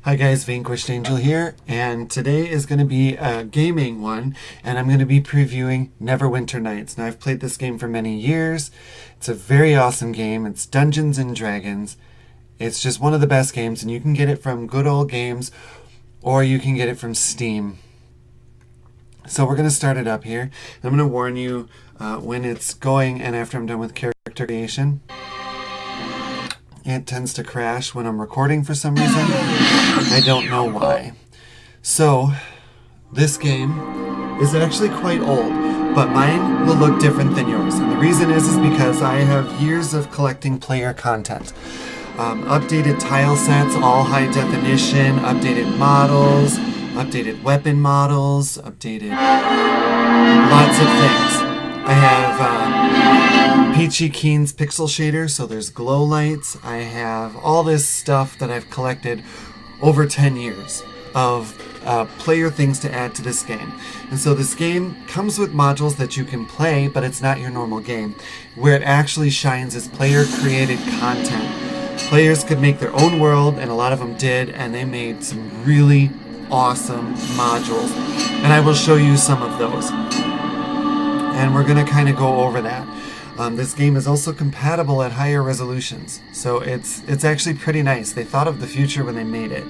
Hi guys, Vanquished Angel here, and today is going to be a gaming one, and I'm going to be previewing Neverwinter Nights. Now, I've played this game for many years. It's a very awesome game. It's Dungeons and Dragons. It's just one of the best games, and you can get it from Good Old Games, or you can get it from Steam. So we're going to start it up here. I'm going to warn you when it's going, and after I'm done with character creation. It tends to crash when I'm recording for some reason. I don't know why. So, this game is actually quite old, but mine will look different than yours. And the reason is because I have years of collecting player content. Updated tile sets, all high definition, updated models, updated weapon models, updated lots of things. I have Peachy Keen's pixel shader, so there's glow lights. I have all this stuff that I've collected over 10 years of player things to add to this game. And so this game comes with modules that you can play, but it's not your normal game. Where it actually shines is player-created content. Players could make their own world, and a lot of them did, and they made some really awesome modules. And I will show you some of those. And we're going to kind of go over that. This game is also compatible at higher resolutions, so it's actually pretty nice. They thought of the future when they made it.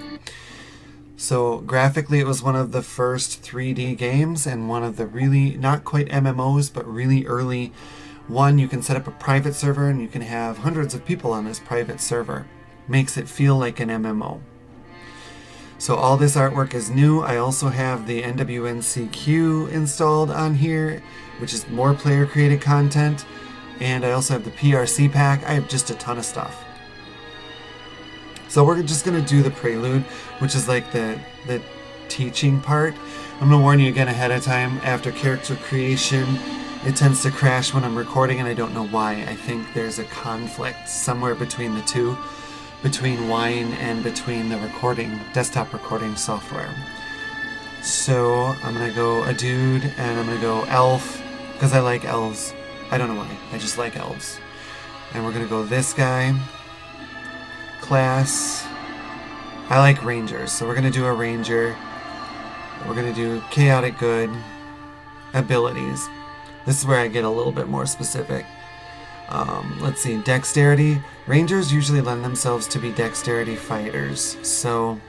So graphically, it was one of the first 3D games and one of the really, not quite MMOs, but really early one. You can set up a private server and you can have hundreds of people on this private server. Makes it feel like an MMO. So all this artwork is new. I also have the NWNCQ installed on here, which is more player-created content. And I also have the PRC pack. I have just a ton of stuff. So we're just going to do the Prelude, which is like the teaching part. I'm going to warn you again ahead of time. After character creation, it tends to crash when I'm recording, and I don't know why. I think there's a conflict somewhere between the two. Between Wine and between the desktop recording software. So I'm going to go a dude and I'm going to go elf because I like elves. I don't know why, I just like elves. And we're going to go this guy. Class. I like rangers, so we're going to do a ranger. We're going to do chaotic good. Abilities. This is where I get a little bit more specific. Let's see, dexterity. Rangers usually lend themselves to be dexterity fighters, so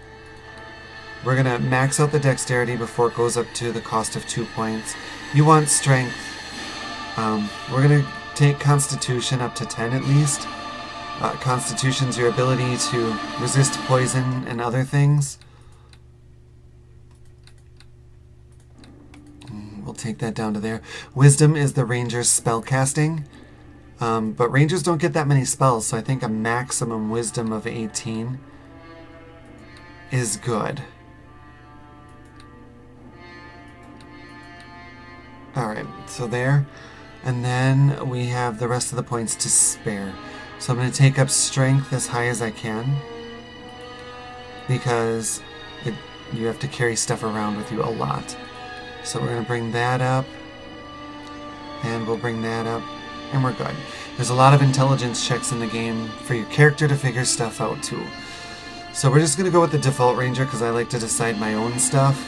we're going to max out the dexterity before it goes up to the cost of 2 points. You want strength. We're going to take constitution up to 10 at least. Constitution's your ability to resist poison and other things. We'll take that down to there. Wisdom is the ranger's spellcasting. But rangers don't get that many spells, so I think a maximum wisdom of 18 is good. Alright, so there. And then we have the rest of the points to spare. So I'm going to take up strength as high as I can. Because you have to carry stuff around with you a lot. So we're going to bring that up. And we'll bring that up. And we're good. There's a lot of intelligence checks in the game for your character to figure stuff out too. So we're just going to go with the default ranger because I like to decide my own stuff.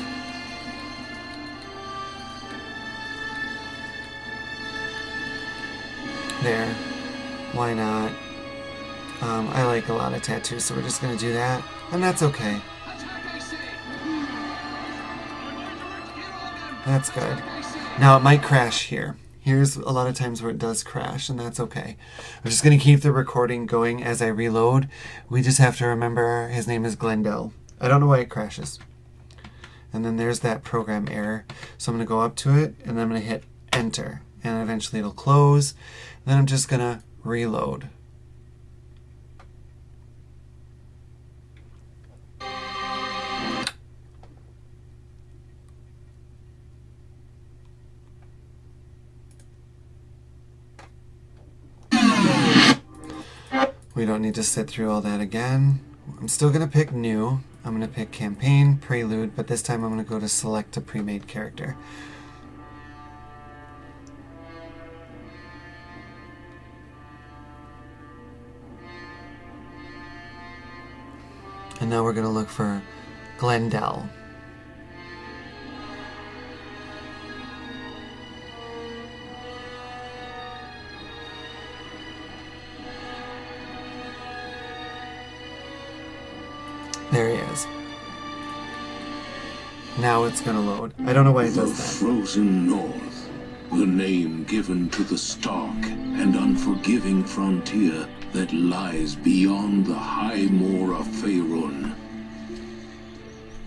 There. Why not? I like a lot of tattoos, so we're just going to do that. And that's okay. That's good. Now it might crash here. Here's a lot of times where it does crash, and that's okay. I'm just going to keep the recording going as I reload. We just have to remember his name is Glendale. I don't know why it crashes. And then there's that program error. So I'm going to go up to it, and then I'm going to hit enter. And eventually it'll close. Then I'm just going to reload. We don't need to sit through all that again. I'm still going to pick new. I'm going to pick campaign, prelude, but this time I'm going to go to select a pre-made character. And now we're going to look for Glendale. There he is. Now it's going to load. I don't know why it does that. The frozen north, the name given to the stark and unforgiving frontier that lies beyond the high moor of Faerun.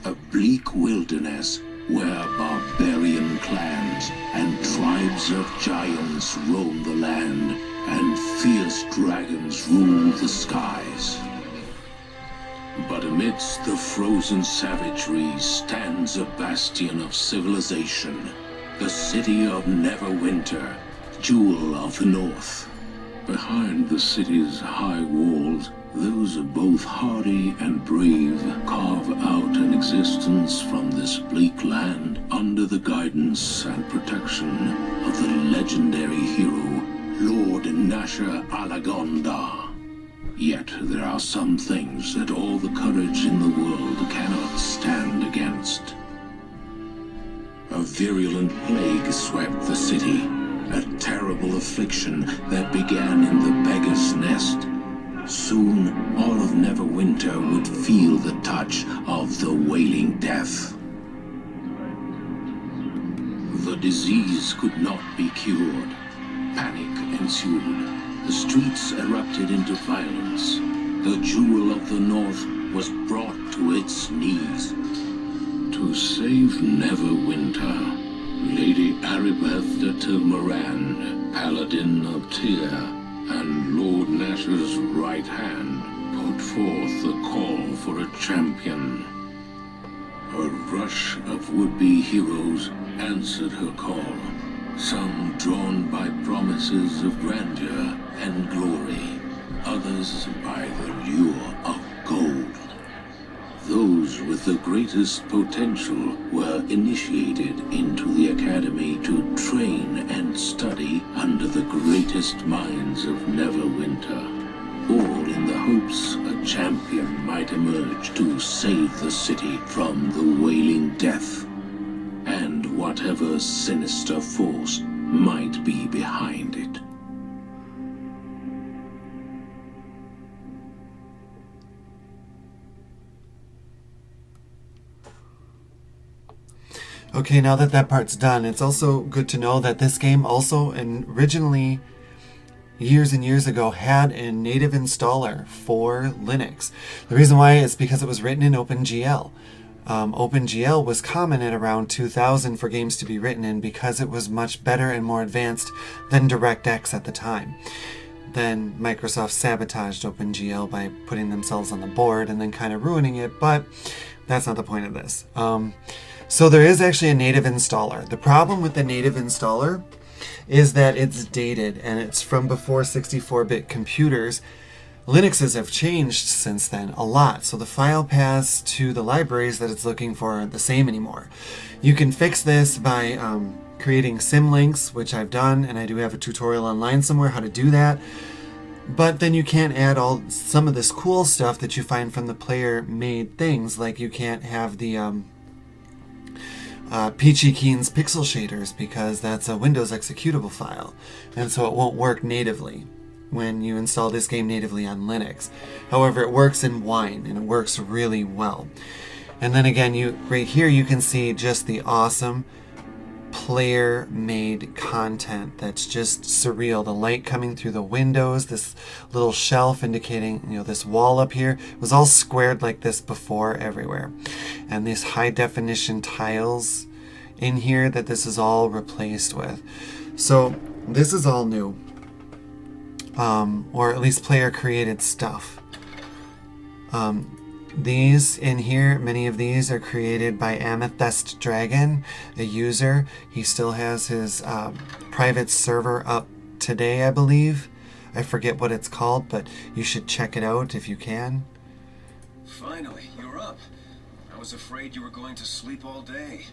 A bleak wilderness where barbarian clans and tribes of giants roam the land and fierce dragons rule the skies. But amidst the frozen savagery stands a bastion of civilization, the city of Neverwinter, jewel of the north. Behind the city's high walls, those both hardy and brave carve out an existence from this bleak land under the guidance and protection of the legendary hero, Lord Nasher Alagonda. Yet there are some things that all the courage in the world cannot stand against. A virulent plague swept the city, a terrible affliction that began in the beggar's nest. Soon, all of Neverwinter would feel the touch of the wailing death. The disease could not be cured. Panic ensued. The streets erupted into violence. The jewel of the north was brought to its knees. To save Neverwinter, Lady Aribeth de Tilmarand, Paladin of Tyr, and Lord Nasher's right hand, put forth the call for a champion. A rush of would-be heroes answered her call. Some drawn by promises of grandeur and glory, others by the lure of gold. Those with the greatest potential were initiated into the academy to train and study under the greatest minds of Neverwinter, all in the hopes a champion might emerge to save the city from the wailing death and whatever sinister force might be behind it. Okay, now that that part's done, it's also good to know that this game also originally, years and years ago, had a native installer for Linux. The reason why is because it was written in OpenGL. OpenGL was common at around 2000 for games to be written in because it was much better and more advanced than DirectX at the time. Then Microsoft sabotaged OpenGL by putting themselves on the board and then kind of ruining it, but that's not the point of this. So there is actually a native installer. The problem with the native installer is that it's dated and it's from before 64-bit computers. Linuxes have changed since then a lot, so the file paths to the libraries that it's looking for aren't the same anymore. You can fix this by creating symlinks, which I've done, and I do have a tutorial online somewhere how to do that. But then you can't add some of this cool stuff that you find from the player-made things, like you can't have the Peachy Keen's pixel shaders because that's a Windows executable file, and so it won't work natively when you install this game natively on Linux. However, it works in Wine, and it works really well. And then again, right here you can see just the awesome player-made content that's just surreal. The light coming through the windows, this little shelf indicating, this wall up here was all squared like this before everywhere. And these high-definition tiles in here that this is all replaced with. So this is all new. Or at least player-created stuff. These in here, many of these are created by Amethyst Dragon, a user. He still has his private server up today, I believe. I forget what it's called, but you should check it out if you can. Finally, you're up. I was afraid you were going to sleep all day.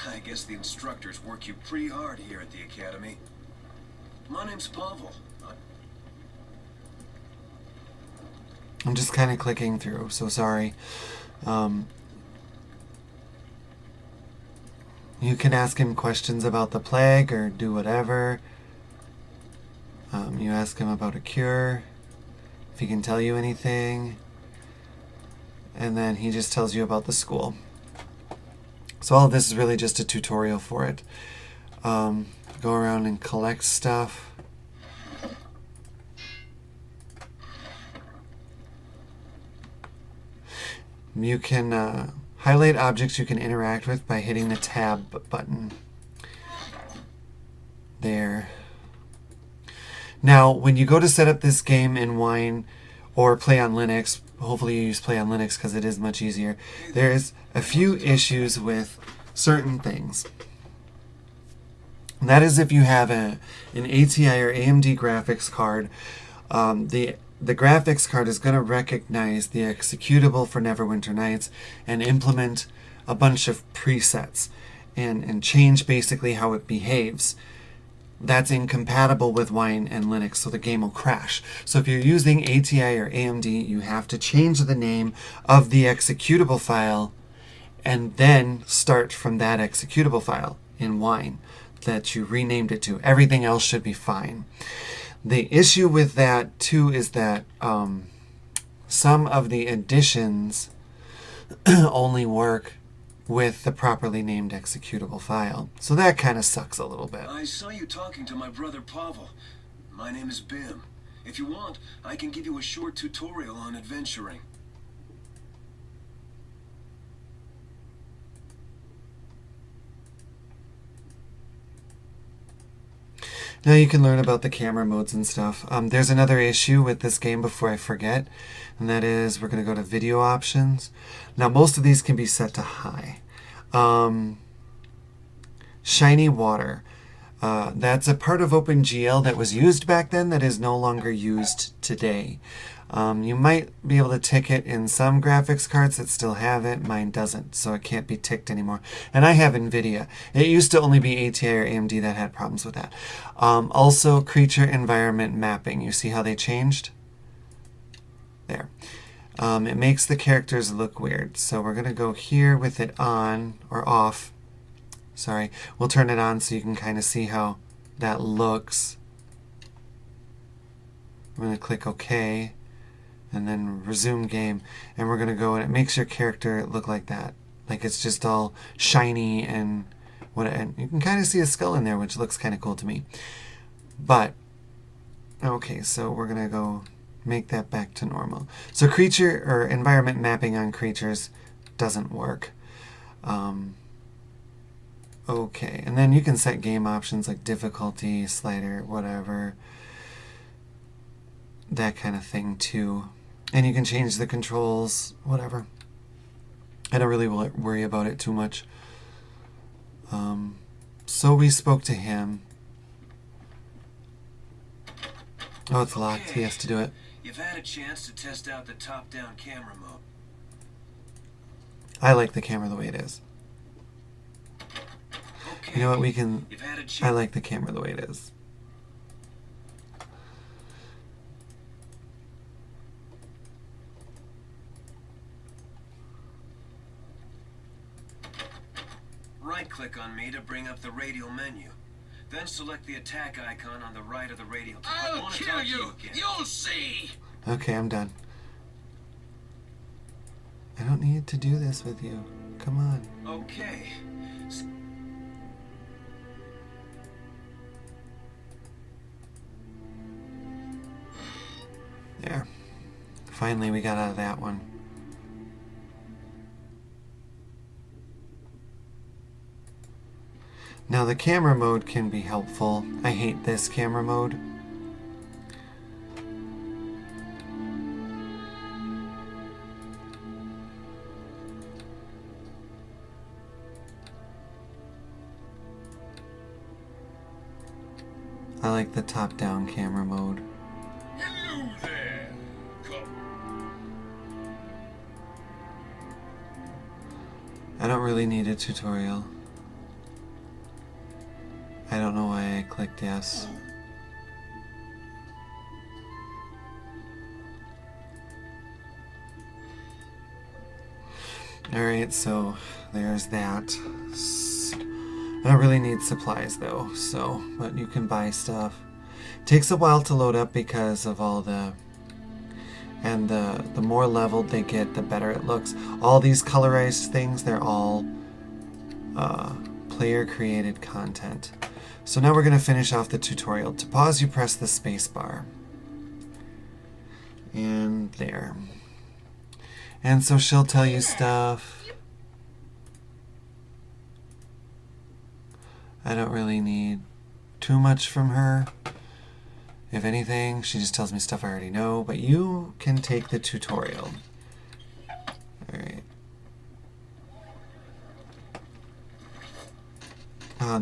I guess the instructors work you pretty hard here at the academy. My name's Pavel. I'm just kind of clicking through, so sorry. You can ask him questions about the plague or do whatever. You ask him about a cure, if he can tell you anything. And then he just tells you about the school. So all of this is really just a tutorial for it. Go around and collect stuff. You can highlight objects you can interact with by hitting the tab button. There. Now, when you go to set up this game in Wine or Play on Linux, hopefully you use Play on Linux because it is much easier, there's a few issues with certain things. And that is if you have an ATI or AMD graphics card, the graphics card is going to recognize the executable for Neverwinter Nights and implement a bunch of presets and change basically how it behaves. That's incompatible with Wine and Linux, so the game will crash. So if you're using ATI or AMD, you have to change the name of the executable file and then start from that executable file in Wine that you renamed it to. Everything else should be fine. The issue with that, too, is that some of the additions only work with the properly named executable file. So that kind of sucks a little bit. I saw you talking to my brother Pavel. My name is Bim. If you want, I can give you a short tutorial on adventuring. Now you can learn about the camera modes and stuff. There's another issue with this game before I forget, and that is we're going to go to video options. Now most of these can be set to high. Shiny water. That's a part of OpenGL that was used back then that is no longer used today. You might be able to tick it in some graphics cards that still have it. Mine doesn't, so it can't be ticked anymore. And I have NVIDIA. It used to only be ATI or AMD that had problems with that. Also, creature environment mapping. You see how they changed? There. It makes the characters look weird. So we're going to go here with it on, or off. Sorry. We'll turn it on so you can kind of see how that looks. I'm going to click OK. And then resume game, and we're going to go, and it makes your character look like that. Like it's just all shiny and you can kind of see a skull in there, which looks kind of cool to me. But, okay, so we're going to go make that back to normal. So creature or environment mapping on creatures doesn't work. Okay, and then you can set game options like difficulty, slider, whatever. That kind of thing too. And you can change the controls, whatever. I don't really worry about it too much. So we spoke to him. Oh, it's locked. He has to do it. You've had a chance to test out the top-down camera mode. I like the camera the way it is. Okay. You know what? We can... You've had a chance. I like the camera the way it is. Right-click on me to bring up the radial menu. Then select the attack icon on the right of the radial. I'll kill you! You'll see! Okay, I'm done. I don't need to do this with you. Come on. Okay. There. Finally, we got out of that one. Now the camera mode can be helpful. I hate this camera mode. I like the top-down camera mode. Hello there! Come. I don't really need a tutorial. I don't know why I clicked yes. Alright, so there's that. I don't really need supplies though, so, but you can buy stuff. Takes a while to load up because of all the... And the more leveled they get, the better it looks. All these colorized things, they're all player-created content. So now we're going to finish off the tutorial. To pause, you press the space bar. And there. And so she'll tell you stuff. I don't really need too much from her. If anything, she just tells me stuff I already know, but you can take the tutorial. Alright.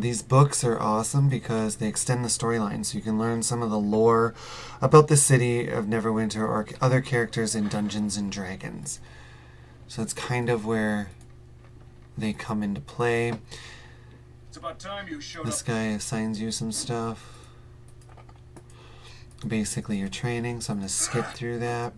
These books are awesome because they extend the storyline, so you can learn some of the lore about the city of Neverwinter or other characters in Dungeons and Dragons. So it's kind of where they come into play. It's about time you showed This up. guy assigns you some stuff. Basically your training, so I'm going to skip through that.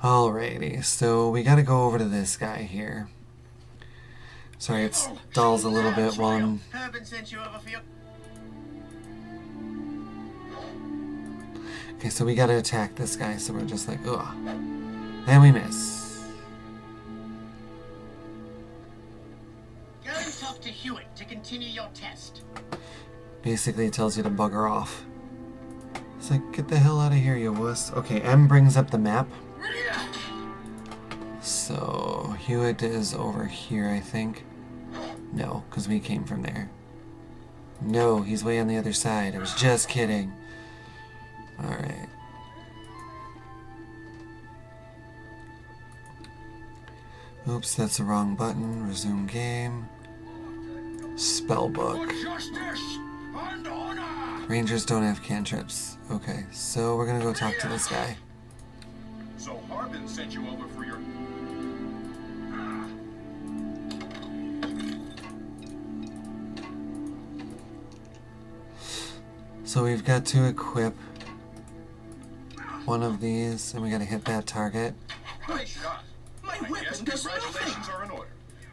Alrighty, so we got to go over to this guy here. Sorry, it stalls a little bit while I'm... Herbin sent you over for your... Okay, so we got to attack this guy, so we're just like, ugh. And we miss. Go and talk to Hewitt to continue your test. Basically, it tells you to bugger off. It's like, get the hell out of here, you wuss. Okay, M brings up the map. So, Hewitt is over here, I think. No, because we came from there. No, he's way on the other side. I was just kidding. Alright. Oops, that's the wrong button. Resume game. Spellbook. Justice and honor. Rangers don't have cantrips. Okay, so we're gonna go talk to this guy. So Harbin sent you over for your... So we've got to equip one of these, and we gotta hit that target. Nice shot. My I guess weapon does congratulations nothing. are in order.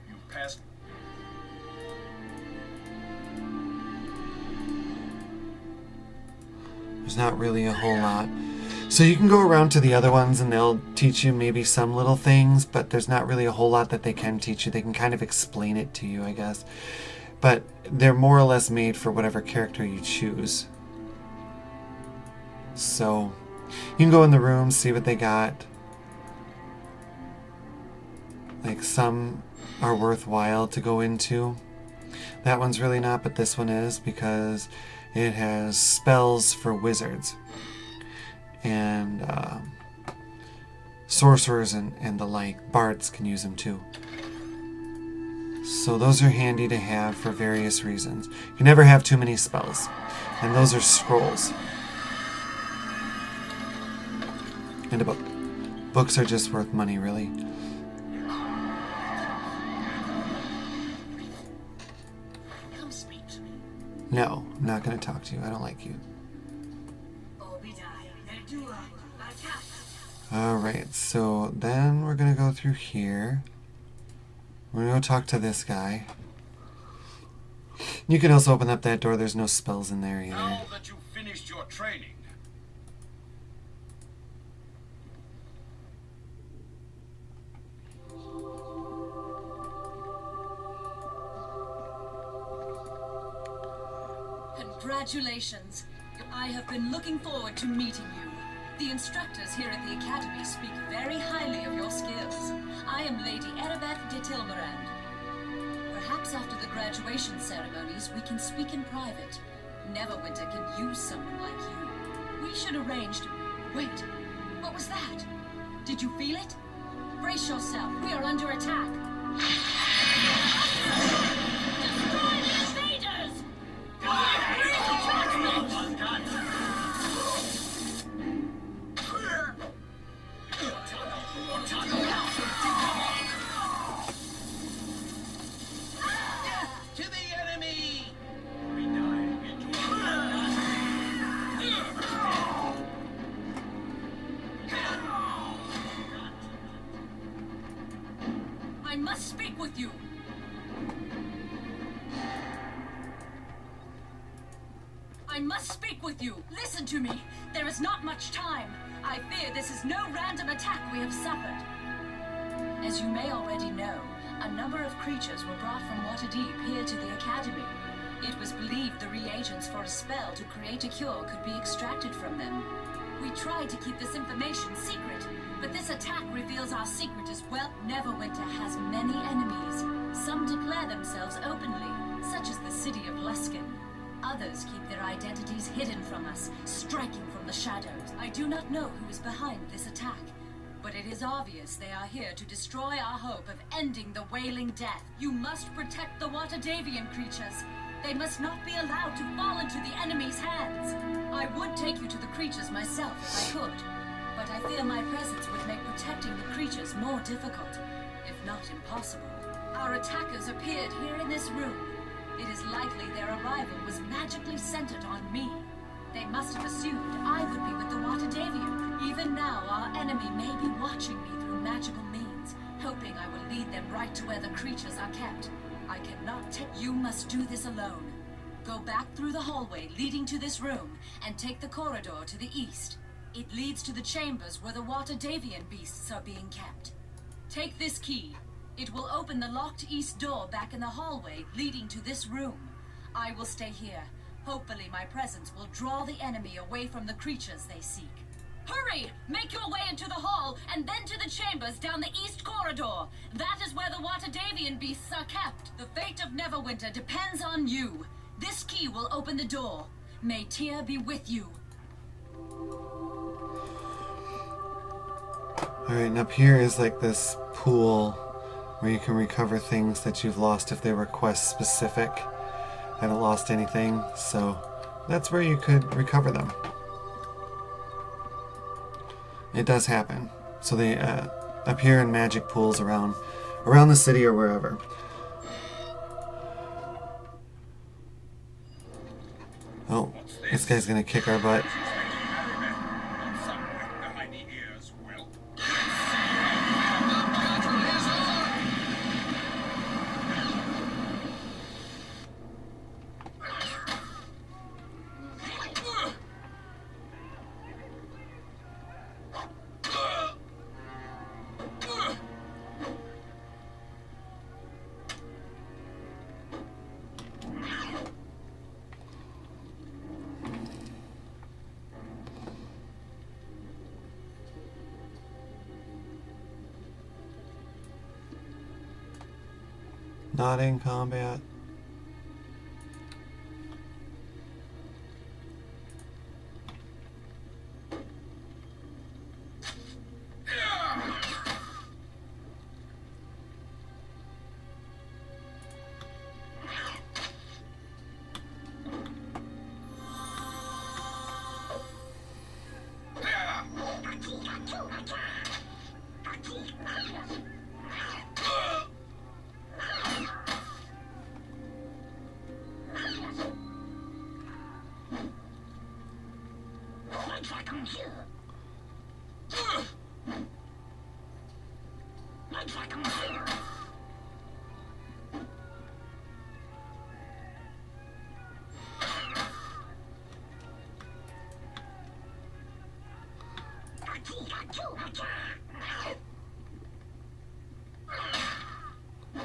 You've passed... There's not really a whole lot. So you can go around to the other ones and they'll teach you maybe some little things, but there's not really a whole lot that they can teach you. They can kind of explain it to you, I guess. But they're more or less made for whatever character you choose. So you can go in the room, see what they got. Like, some are worthwhile to go into. That one's really not, but this one is because it has spells for wizards. And sorcerers and the like. Bards can use them too. So those are handy to have for various reasons. You can never have too many spells. And those are scrolls. And a book. Books are just worth money, really. Come speak to me. No, I'm not going to talk to you. I don't like you. Alright, so then we're going to go through here. We're going to go talk to this guy. You can also open up that door. There's no spells in there either. Now that you've finished your training, Congratulations. I have been looking forward to meeting you. The instructors here at the Academy speak very highly of your skills. I am Lady Erebeth de Tilmerand. Perhaps after the graduation ceremonies, we can speak in private. Neverwinter can use someone like you. We should arrange to... Wait, what was that? Did you feel it? Brace yourself, we are under attack. Destroy the invaders! To the I must speak with you. Listen to me. There is not much time. I fear this is no random attack we have suffered. As you may already know, a number of creatures were brought from Waterdeep here to the Academy. It was believed the reagents for a spell to create a cure could be extracted from them. We tried to keep this information secret, but this attack reveals our secret as well. Neverwinter has many enemies. Some declare themselves openly, such as the city of Luskan. Others keep their identities hidden from us, striking from the shadows. I do not know who is behind this attack, but it is obvious they are here to destroy our hope of ending the Wailing Death. You must protect the Waterdavian creatures. They must not be allowed to fall into the enemy's hands. I would take you to the creatures myself if I could, but I fear my presence would make protecting the creatures more difficult, if not impossible. Our attackers appeared here in this room. It is likely their arrival was magically centered on me. They must have assumed I would be with the Waterdavian. Even now, our enemy may be watching me through magical means, hoping I will lead them right to where the creatures are kept. I cannot take. You must do this alone. Go back through the hallway leading to this room and take the corridor to the east. It leads to the chambers where the Waterdavian beasts are being kept. Take this key. It will open the locked east door back in the hallway leading to this room. I will stay here. Hopefully my presence will draw the enemy away from the creatures they seek. Hurry! Make your way into the hall, and then to the chambers down the east corridor. That is where the Waterdavian beasts are kept. The fate of Neverwinter depends on you. This key will open the door. May Tyr be with you. Alright, and up here is like this pool where you can recover things that you've lost if they were quest specific. I haven't lost anything, so that's where you could recover them. It does happen. So they appear in magic pools around the city or wherever. Oh, this guy's gonna kick our butt. Not in combat.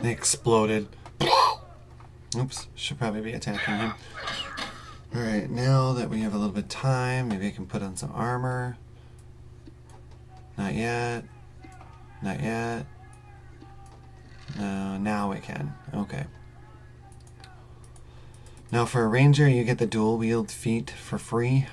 They exploded. Oops, should probably be attacking him. Alright, now that we have a little bit of time, maybe I can put on some armor. Not yet. Not yet. No, now we can. Okay. Now for a ranger, you get the dual wield feat for free.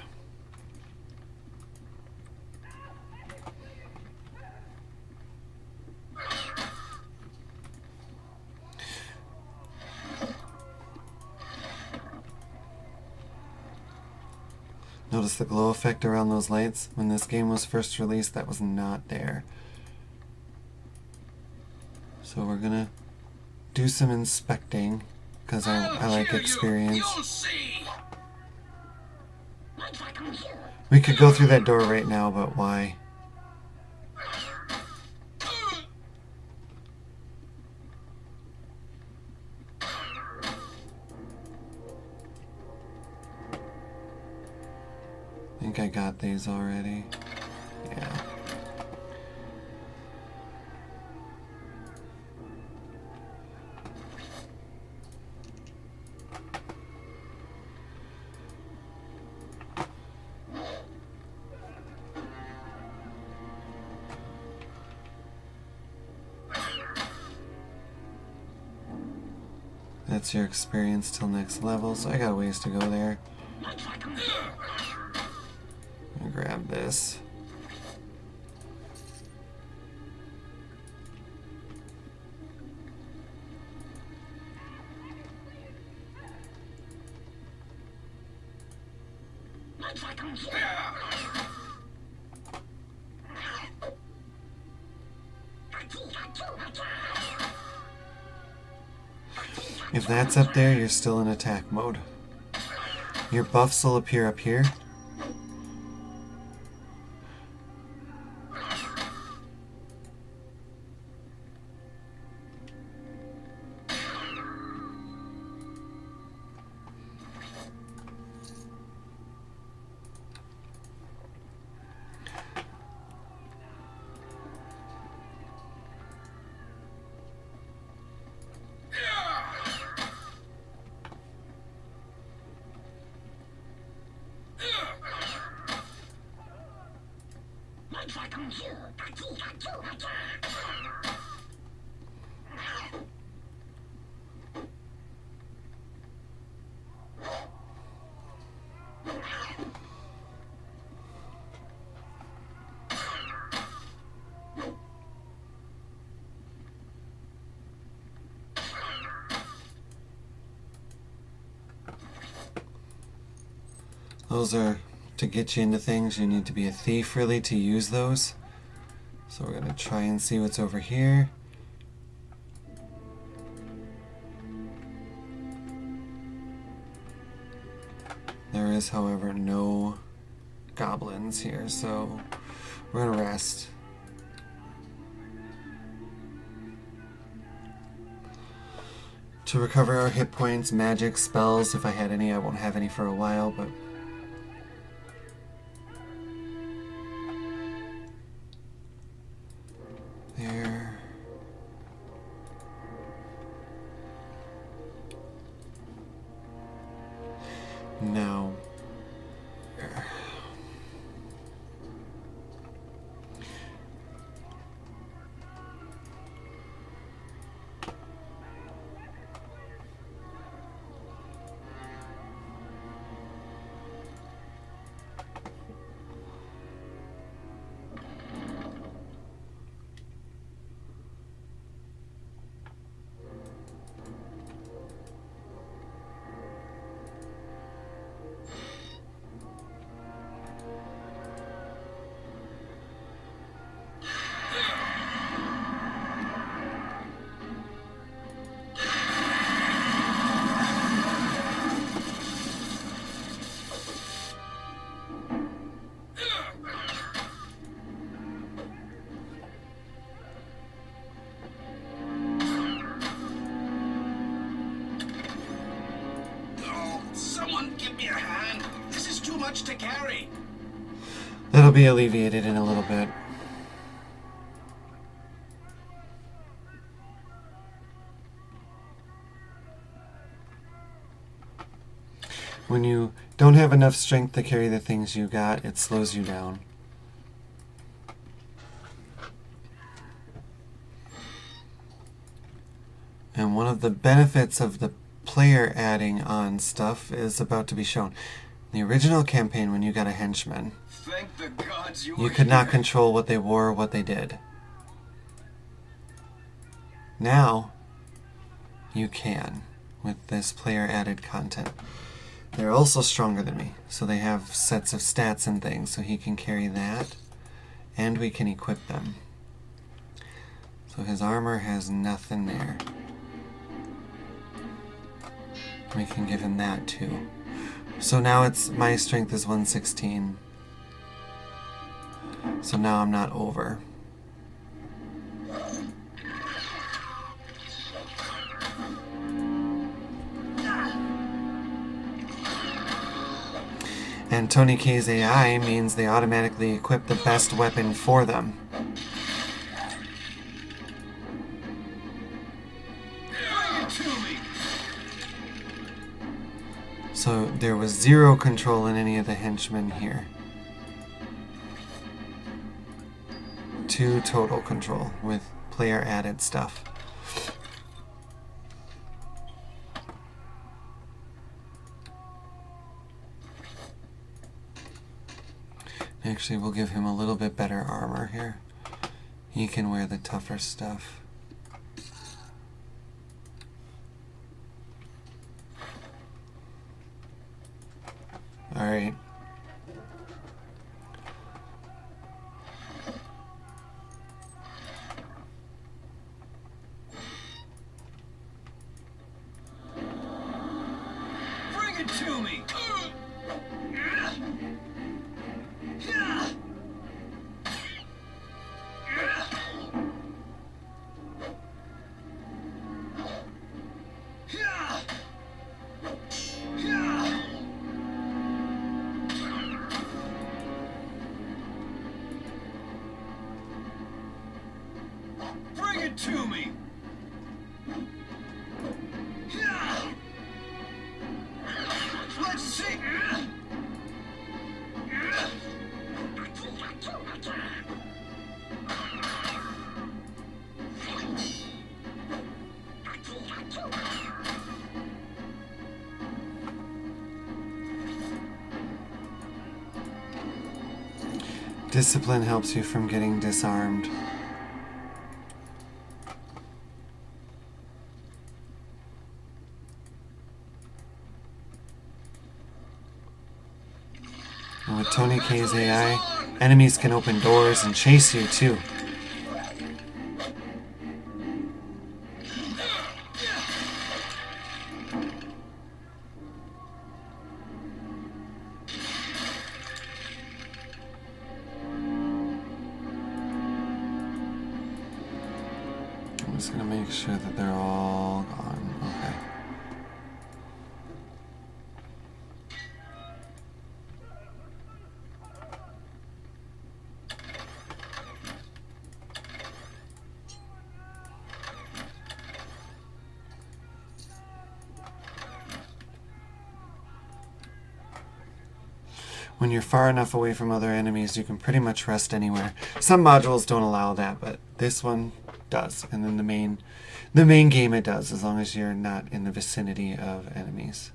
Notice the glow effect around those lights? When this game was first released, that was not there. So we're gonna do some inspecting, because I like experience. We could go through that door right now, but why? think I got these already. Yeah. That's your experience till next level, so I got a ways to go there. I'm gonna grab this. If that's up there, you're still in attack mode. Your buffs will appear up here. Those are to get you into things. You need to be a thief really to use those. So we're going to try and see what's over here. There is, however, no goblins here, so we're going to rest. To recover our hit points, magic, spells, if I had any. I won't have any for a while, but there. Now, To carry. That'll be alleviated in a little bit. When you don't have enough strength to carry the things you got, it slows you down. And one of the benefits of the player adding on stuff is about to be shown. In the original campaign, when you got a henchman, Thank the gods you you were could not here. control what they wore or what they did. Now, you can, with this player-added content. They're also stronger than me, so they have sets of stats and things, so he can carry that, and we can equip them. So his armor has nothing there. We can give him that too. So now my strength is 116. So now I'm not over. And Tony K's AI means they automatically equip the best weapon for them. So there was 0 control in any of the henchmen here. 2 total control with player added stuff. Actually, we'll give him a little bit better armor here. He can wear the tougher stuff. Alright. Bring it to me! Bring it to me! Let's see! Discipline helps you from getting disarmed. And with Tony K's AI, enemies can open doors and chase you too. I'm just gonna make sure that they're all gone. Okay. When you're far enough away from other enemies, you can pretty much rest anywhere. Some modules don't allow that, but this one does. And then the main game it does, as long as you're not in the vicinity of enemies.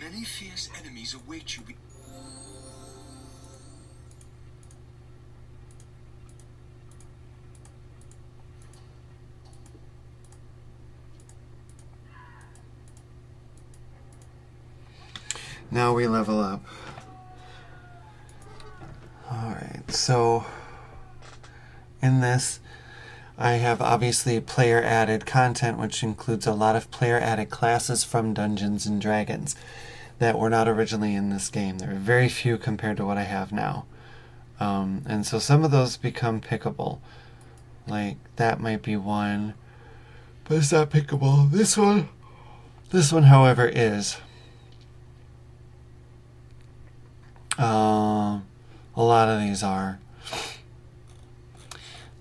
Many fierce enemies await you. Now we level up. Alright, so in this I have obviously player added content, which includes a lot of player added classes from Dungeons and Dragons that were not originally in this game. There are very few compared to what I have now. And so some of those become pickable. Like that might be one, but it's not pickable. This one however is. A lot of these are.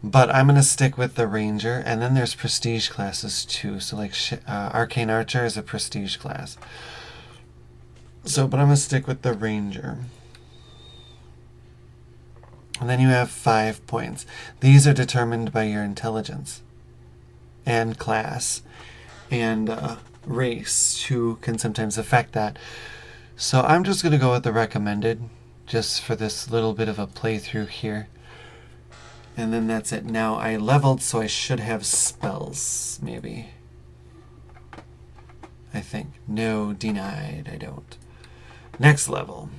But I'm going to stick with the Ranger, and then there's prestige classes too. So like Arcane Archer is a prestige class. So, but I'm going to stick with the Ranger. And then you have 5 points. These are determined by your intelligence and class and race, who can sometimes affect that. So I'm just going to go with the recommended, just for this little bit of a playthrough here. And then that's it. Now I leveled, so I should have spells, maybe. I think. No, denied, I don't. Next level.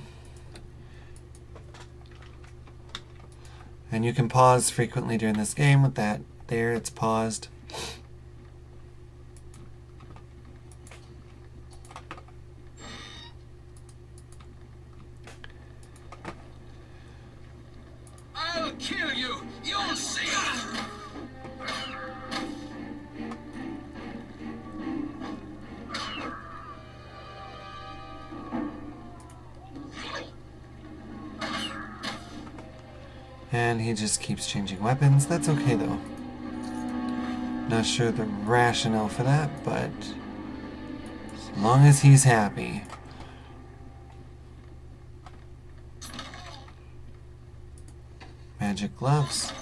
And you can pause frequently during this game with that. There, it's paused. And he just keeps changing weapons. That's okay though. Not sure the rationale for that, but as long as he's happy. Magic gloves.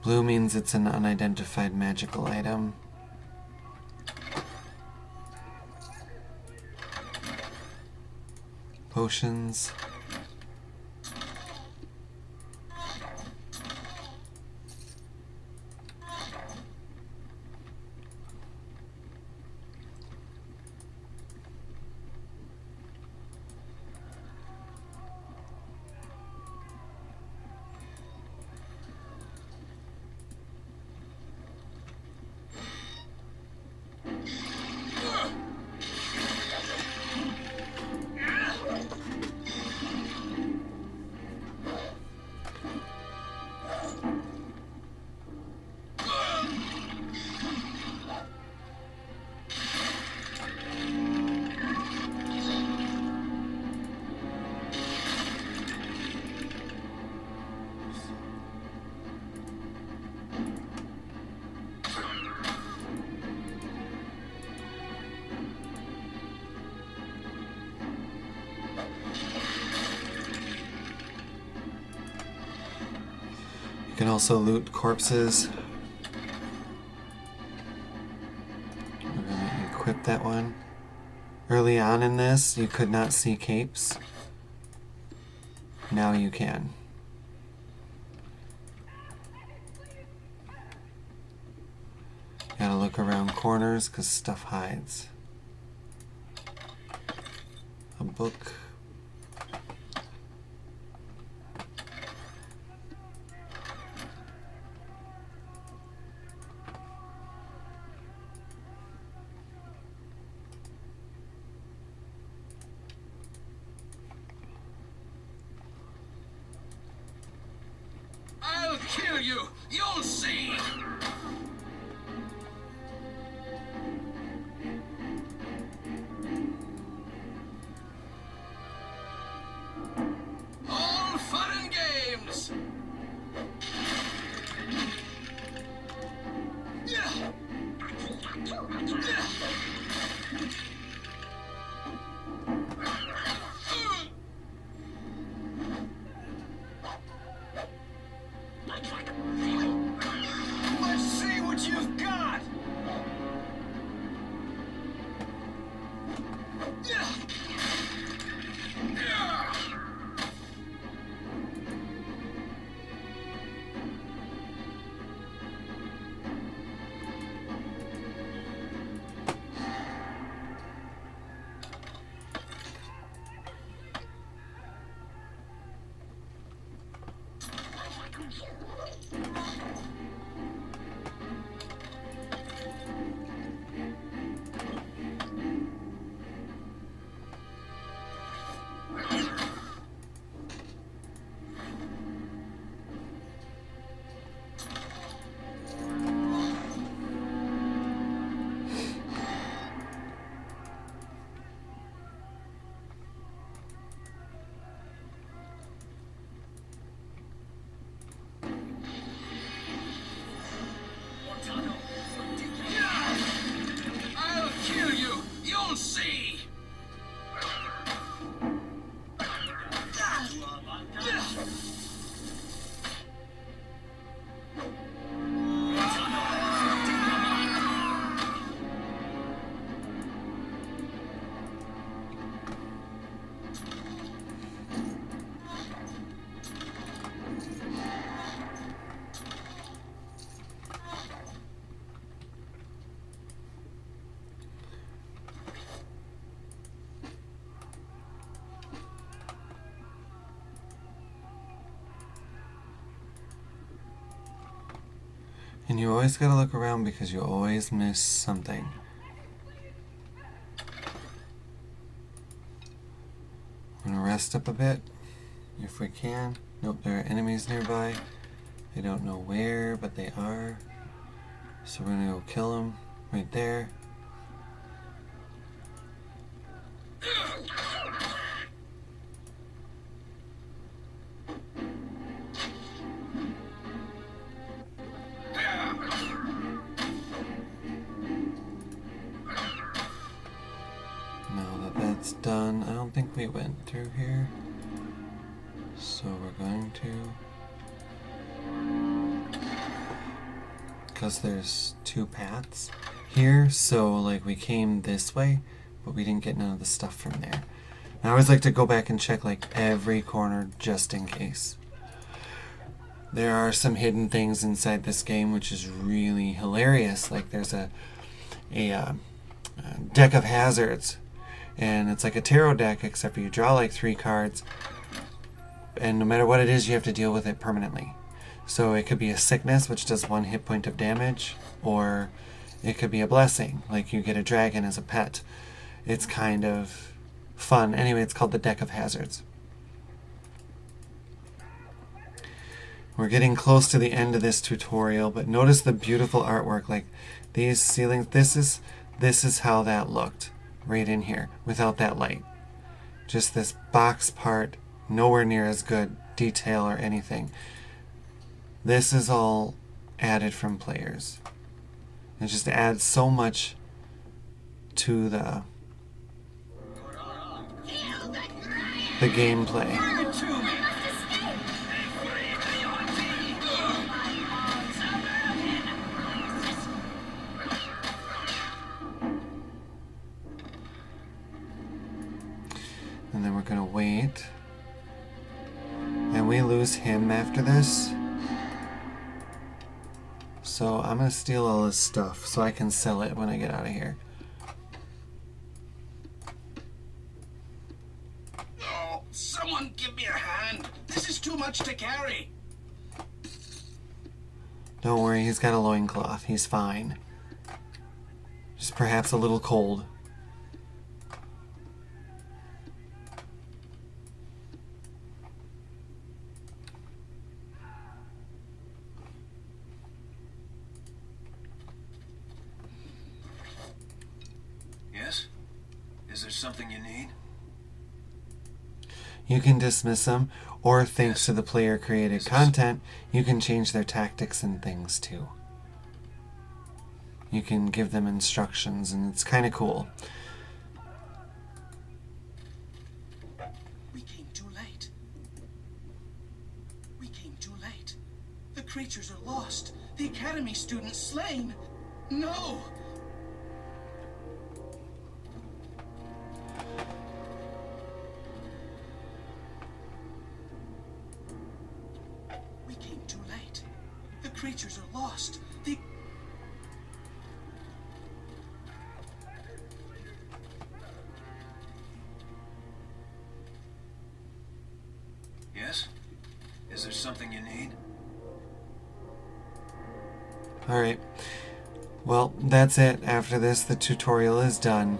Blue means it's an unidentified magical item. Potions. You can also loot corpses. We're gonna equip that one. Early on in this, you could not see capes. Now you can. Gotta look around corners because stuff hides. A book. I'll kill you! You'll see! All fun and games! Let's see what you've got! I'll kill you! You'll see! And you always gotta look around because you always miss something. I'm gonna rest up a bit, if we can. Nope, there are enemies nearby. They don't know where, but they are. So we're gonna go kill them right there. don't think we went through here. So we're going to... Because there's two paths here, so like we came this way, but we didn't get none of the stuff from there. And I always like to go back and check like every corner just in case. There are some hidden things inside this game which is really hilarious. Like there's a deck of hazards, and it's like a tarot deck except for you draw like 3 cards, and no matter what it is you have to deal with it permanently. So it could be a sickness which does 1 hit point of damage, or it could be a blessing, like you get a dragon as a pet. It's kind of fun. Anyway, it's called the Deck of Hazards. We're getting close to the end of this tutorial, but notice the beautiful artwork, like these ceilings. This is how that looked right in here without that light. Just this box part, nowhere near as good detail or anything. This is all added from players. It just adds so much to the gameplay. Bring it to me. And then we're gonna wait. And we lose him after this. So I'm gonna steal all his stuff so I can sell it when I get out of here. Oh, someone give me a hand. This is too much to carry. Don't worry, he's got a loincloth. He's fine. Just perhaps a little cold. Yes? Is there something you need? You can dismiss them, or thanks to the player created content, you can change their tactics and things too. You can give them instructions, and it's kind of cool. We came too late. We came too late. The creatures are lost. The academy students slain. No! We came too late. The creatures are lost. The... Yes? Is there something you need? Alright. Well, that's it. After this, the tutorial is done.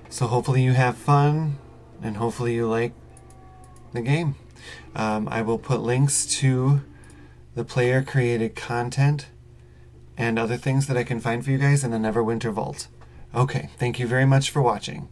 So hopefully you have fun, and hopefully you like the game. I will put links to the player created content and other things that I can find for you guys in the Neverwinter Vault. Okay, thank you very much for watching.